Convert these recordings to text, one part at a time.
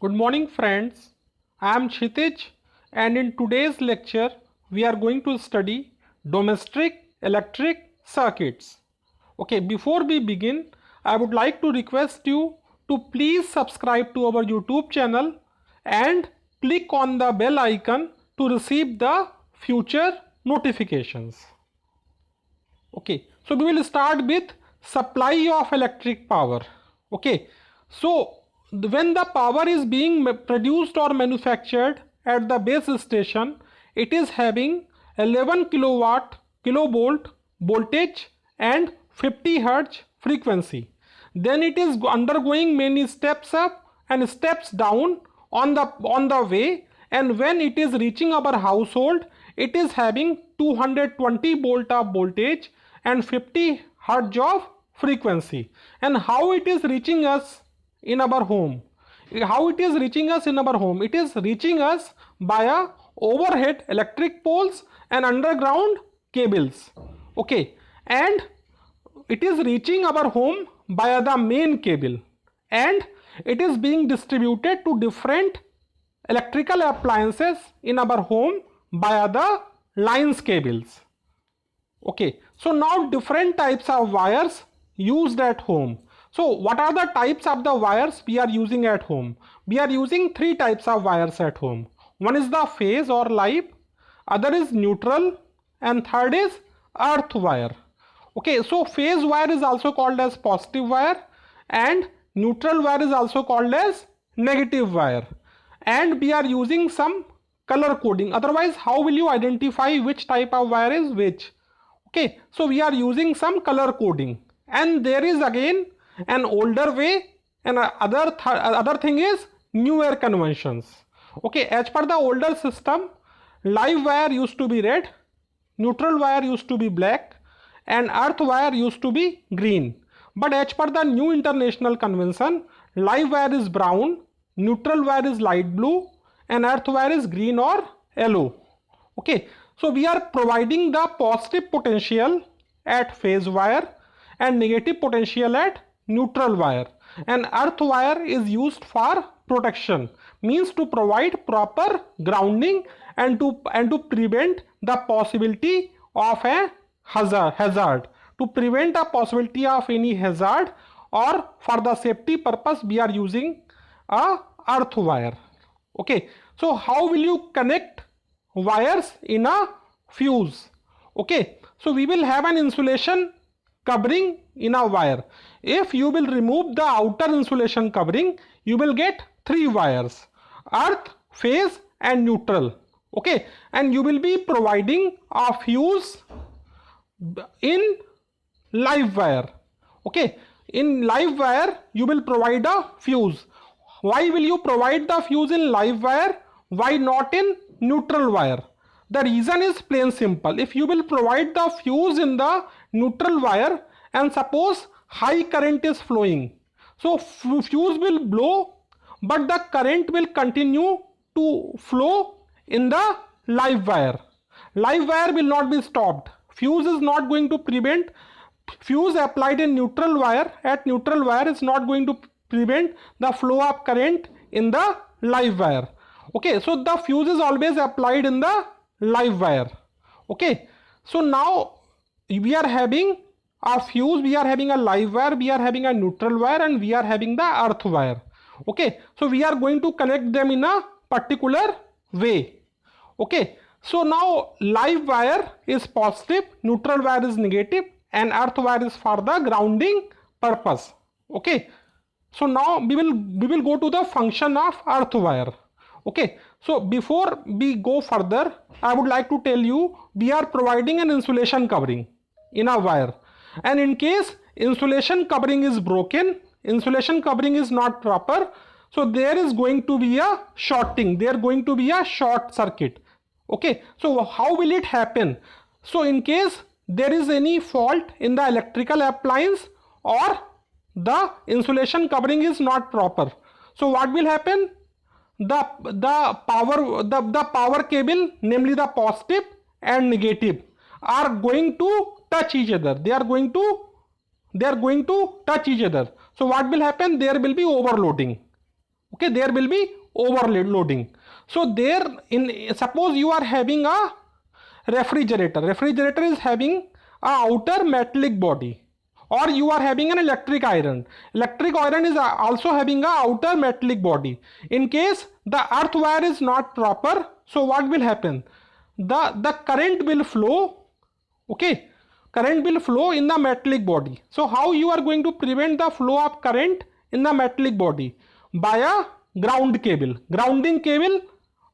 Good morning friends, I am Kshitij and in today's lecture we are going to study domestic electric circuits. Okay, before we begin, I would like to request you to please subscribe to our YouTube channel and click on the bell icon to receive the future notifications. Okay, so we will start with supply of electric power. Okay, so when the power is being produced or manufactured at the base station, it is having 11 kilowatt kilovolt voltage and 50 hertz frequency. Then it is undergoing many steps up and steps down on the way, and when it is reaching our household, it is having 220 volt of voltage and 50 hertz of frequency. And how it is reaching us in our home? How it is reaching us in our home? It is reaching us via overhead electric poles and underground cables. Okay, and it is reaching our home via the main cable, and it is being distributed to different electrical appliances in our home via the lines cables. Okay, so now different types of wires used at home. So what are the types of the wires we are using at home? We are using three types of wires at home. One is the phase or live, other is neutral, and third is earth wire. Okay, so phase wire is also called as positive wire, and neutral wire is also called as negative wire, and we are using some color coding. Otherwise, how will you identify which type of wire is which? Okay, so we are using some color coding, and there is again an older way, and other thing is newer conventions. Okay, as per the older system, live wire used to be red, neutral wire used to be black, and earth wire used to be green. But as per the new international convention, live wire is brown, neutral wire is light blue, and earth wire is green or yellow. Okay, so we are providing the positive potential at phase wire and negative potential at neutral wire, and earth wire is used for protection, means to provide proper grounding and to prevent the possibility of a hazard, to prevent a possibility of any hazard, or for the safety purpose we are using a earth wire. Okay, so how will you connect wires in a fuse? Okay, so we will have an insulation covering in a wire. If you will remove the outer insulation covering, you will get three wires: earth, phase, and neutral. Okay, and you will be providing a fuse in live wire. Okay, in live wire you will provide a fuse. Why will you provide the fuse in live wire? Why not in neutral wire? The reason is plain simple. If you will provide the fuse in the neutral wire, and suppose high current is flowing, so fuse will blow, but the current will continue to flow in the live wire. Live wire will not be stopped. Fuse is not going to prevent. Fuse applied in neutral wire at neutral wire is not going to prevent the flow of current in the live wire. Okay, so the fuse is always applied in the live wire. Okay, so now we are having a fuse, we are having a live wire, we are having a neutral wire, and we are having the earth wire. Okay, so we are going to connect them in a particular way. Okay, so now live wire is positive, neutral wire is negative, and earth wire is for the grounding purpose. Okay, so now we will go to the function of earth wire. Okay, so before we go further, I would like to tell you we are providing an insulation covering in a wire, and in case insulation covering is broken, insulation covering is not proper, so there is going to be a shorting, there going to be a short circuit. Okay, so how will it happen? So in case there is any fault in the electrical appliance, or the insulation covering is not proper, so what will happen? The power cable, namely the positive and negative, are going to touch each other. They are going to touch each other. So what will happen? There will be overloading. Okay, there will be overloading. So there, in suppose you are having a refrigerator is having a outer metallic body, or you are having an electric iron is also having a outer metallic body. In case the earth wire is not proper, so what will happen? The current will flow. Okay, current will flow in the metallic body. So how you are going to prevent the flow of current in the metallic body? By a ground cable, grounding cable,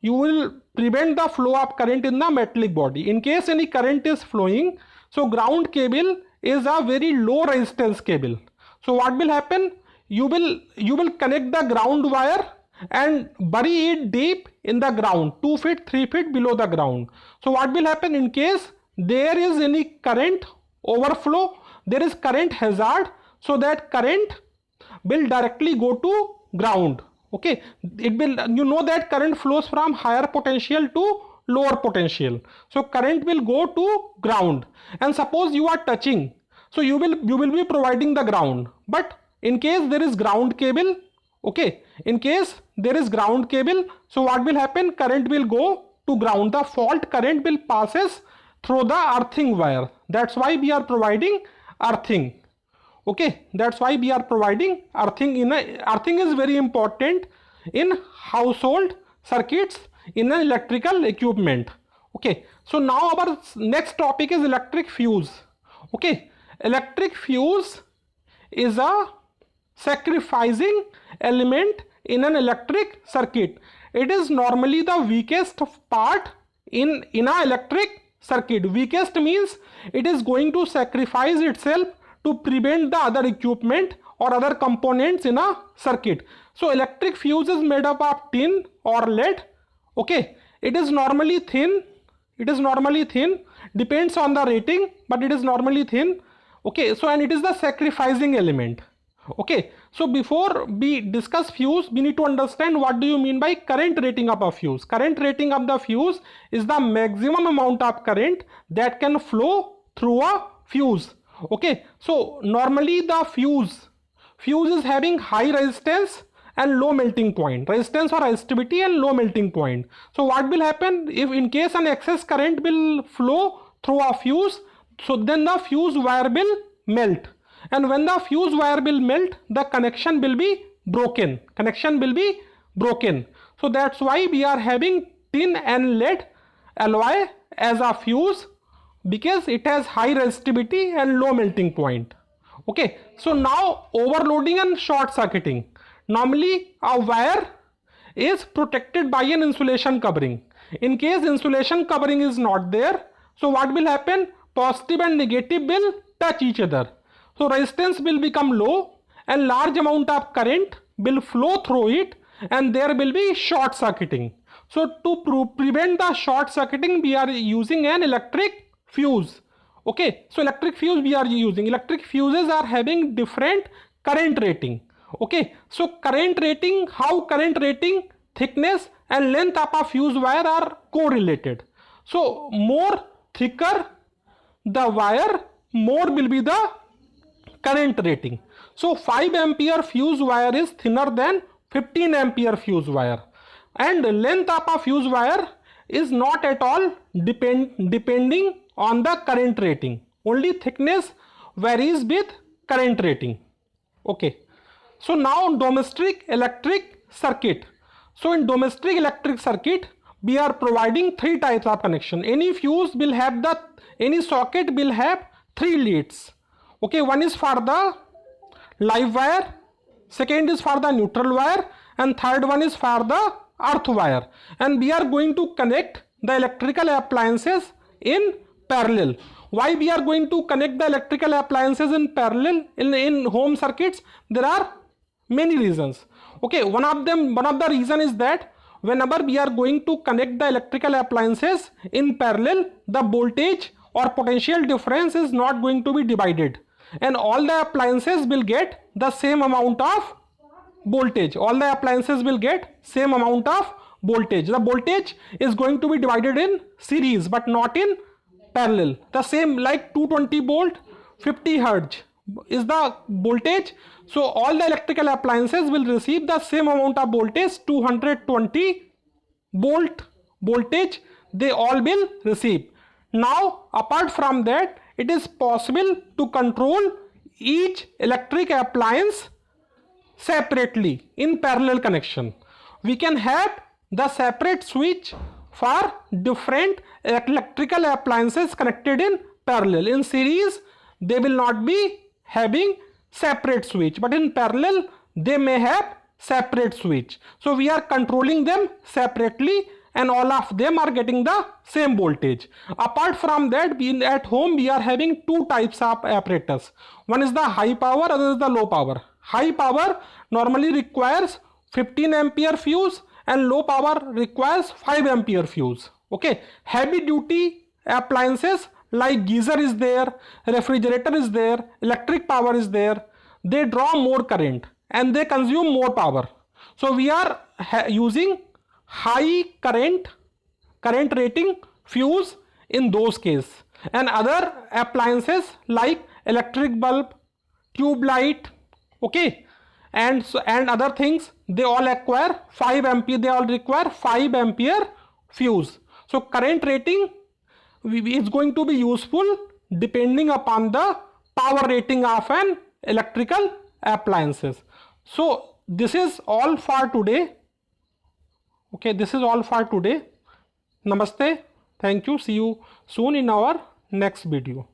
you will prevent the flow of current in the metallic body. In case any current is flowing, so ground cable is a very low resistance cable. So what will happen? You will connect the ground wire and bury it deep in the ground, 2 feet 3 feet below the ground. So what will happen? In case there is any current overflow, there is current hazard, so that current will directly go to ground. Okay, it will, you know that current flows from higher potential to lower potential, so current will go to ground. And suppose you are touching, so you will be providing the ground. But in case there is ground cable, okay, in case there is ground cable, so what will happen? Current will go to ground. The fault current will passes through the earthing wire. That's why we are providing earthing. Okay, that's why we are providing earthing. Earthing is very important in household circuits, in an electrical equipment. Okay, so now our next topic is electric fuse. Okay, electric fuse is a sacrificing element in an electric circuit. It is normally the weakest part in an electric circuit. Weakest means it is going to sacrifice itself to prevent the other equipment or other components in a circuit. So electric fuse is made up of tin or lead. Okay, it is normally thin, depends on the rating, but it is normally thin. Okay, so and it is the sacrificing element. Okay, so before we discuss fuse, we need to understand what do you mean by current rating of a fuse. Current rating of the fuse is the maximum amount of current that can flow through a fuse. Okay, so normally the fuse is having high resistance and low melting point, resistance or resistivity and low melting point. So what will happen if in case an excess current will flow through a fuse, so then the fuse wire will melt, and when the fuse wire will melt, the connection will be broken. So that's why we are having tin and lead alloy as a fuse, because it has high resistivity and low melting point. Okay, so now overloading and short circuiting. Normally a wire is protected by an insulation covering. In case insulation covering is not there, so what will happen? Positive and negative will touch each other. So resistance will become low and large amount of current will flow through it, and there will be short circuiting. So to prevent the short circuiting, we are using an electric fuse. Okay, so electric fuse we are using. Electric fuses are having different current rating. Okay, so current rating, how current rating, thickness and length of a fuse wire are correlated. So more thicker the wire, more will be the current rating. So 5 ampere fuse wire is thinner than 15 ampere fuse wire, and length of a fuse wire is not at all depending on the current rating. Only thickness varies with current rating. Okay, so now domestic electric circuit. So in domestic electric circuit, we are providing 3 types of connection. Any fuse will have any socket will have 3 leads. Okay, one is for the live wire, second is for the neutral wire, and third one is for the earth wire. And we are going to connect the electrical appliances in parallel. Why we are going to connect the electrical appliances in parallel in home circuits? There are many reasons. Okay, one of the reason is that whenever we are going to connect the electrical appliances in parallel, the voltage or potential difference is not going to be divided, and all the appliances will get the same amount of voltage. The voltage is going to be divided in series but not in parallel. The same like 220 volt 50 hertz is the voltage. So all the electrical appliances will receive the same amount of voltage, 220 volt voltage they all will receive. Now apart from that, it is possible to control each electric appliance separately in parallel connection. We can have the separate switch for different electrical appliances connected in parallel. In series they will not be having separate switch, but in parallel they may have separate switch. So we are controlling them separately and all of them are getting the same voltage. Apart from that, at home we are having two types of apparatus. One is the high power, other is the low power. High power normally requires 15 ampere fuse and low power requires 5 ampere fuse. Okay, heavy duty appliances like geyser is there, refrigerator is there, electric power is there, they draw more current and they consume more power. So we are using high current rating fuse in those cases. And other appliances like electric bulb, tube light, okay, and other things, they all require 5 ampere, they all require 5 ampere fuse. So current rating is going to be useful depending upon the power rating of an electrical appliances. So this is all for today. Okay, this is all for today. Namaste. Thank you. See you soon in our next video.